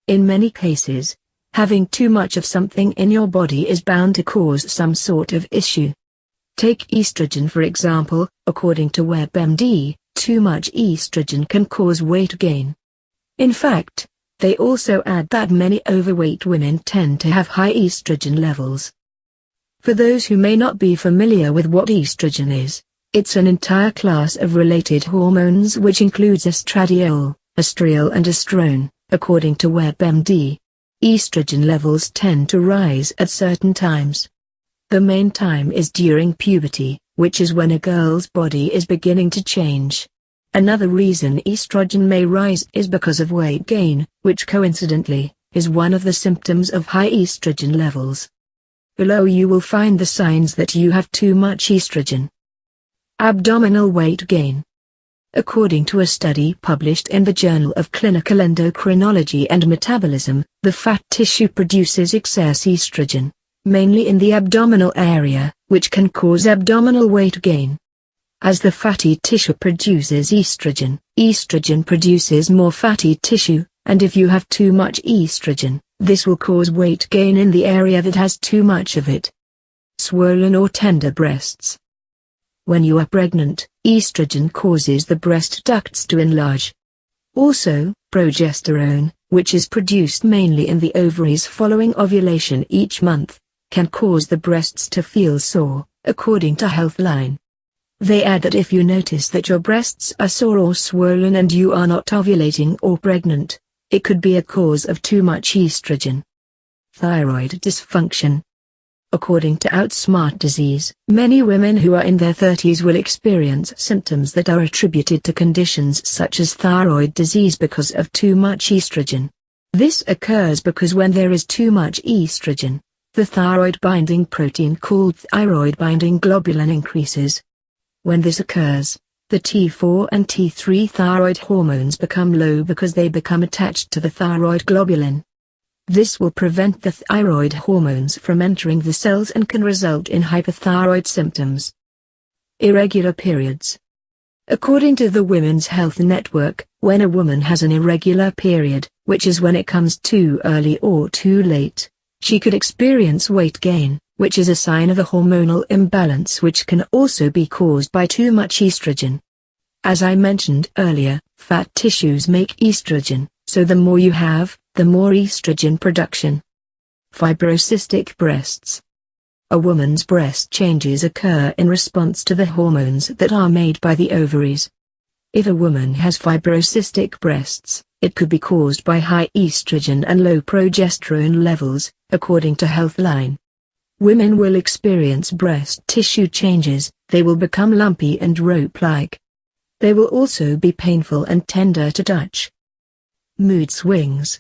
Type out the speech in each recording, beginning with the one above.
In many cases, having too much of something in your body is bound to cause some sort of issue. Take estrogen for example. According to WebMD, too much estrogen can cause weight gain. In fact, they also add that many overweight women tend to have high estrogen levels. For those who may not be familiar with what estrogen is, it's an entire class of related hormones which includes estradiol, estriol and estrone. According to WebMD, estrogen levels tend to rise at certain times. The main time is during puberty, which is when a girl's body is beginning to change. Another reason estrogen may rise is because of weight gain, which coincidentally, is one of the symptoms of high estrogen levels. Below you will find the signs that you have too much estrogen. Abdominal weight gain. According to a study published in the Journal of Clinical Endocrinology and Metabolism, the fat tissue produces excess estrogen, mainly in the abdominal area, which can cause abdominal weight gain. As the fatty tissue produces estrogen, estrogen produces more fatty tissue, and if you have too much estrogen, this will cause weight gain in the area that has too much of it. Swollen or tender breasts. When you are pregnant, estrogen causes the breast ducts to enlarge. Also, progesterone, which is produced mainly in the ovaries following ovulation each month, can cause the breasts to feel sore, according to Healthline. They add that if you notice that your breasts are sore or swollen and you are not ovulating or pregnant, it could be a cause of too much estrogen. Thyroid dysfunction. According to Outsmart Disease, many women who are in their 30s will experience symptoms that are attributed to conditions such as thyroid disease because of too much estrogen. This occurs because when there is too much estrogen, the thyroid-binding protein called thyroid-binding globulin increases. When this occurs, the T4 and T3 thyroid hormones become low because they become attached to the thyroid globulin. This will prevent the thyroid hormones from entering the cells and can result in hyperthyroid symptoms. Irregular periods. According to the Women's Health Network, when a woman has an irregular period, which is when it comes too early or too late, she could experience weight gain, which is a sign of a hormonal imbalance which can also be caused by too much estrogen. As I mentioned earlier, fat tissues make estrogen, so the more you have, the more estrogen production. Fibrocystic breasts. A woman's breast changes occur in response to the hormones that are made by the ovaries. If a woman has fibrocystic breasts, it could be caused by high estrogen and low progesterone levels, according to Healthline. Women will experience breast tissue changes, they will become lumpy and rope-like. They will also be painful and tender to touch. Mood swings.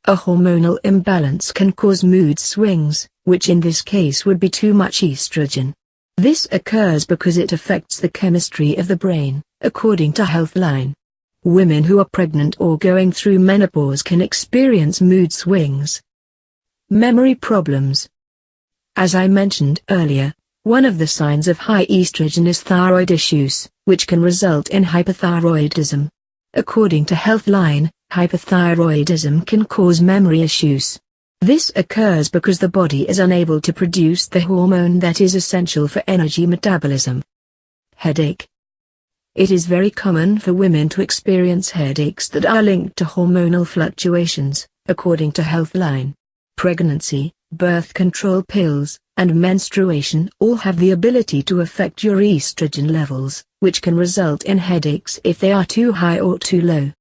A hormonal imbalance can cause mood swings, which in this case would be too much estrogen. This occurs because it affects the chemistry of the brain, according to Healthline. Women who are pregnant or going through menopause can experience mood swings. Memory problems. As I mentioned earlier, one of the signs of high estrogen is thyroid issues, which can result in hyperthyroidism. According to Healthline, hyperthyroidism can cause memory issues. This occurs because the body is unable to produce the hormone that is essential for energy metabolism. Headache. It is very common for women to experience headaches that are linked to hormonal fluctuations, according to Healthline. Pregnancy, birth control pills, and menstruation all have the ability to affect your estrogen levels, which can result in headaches if they are too high or too low.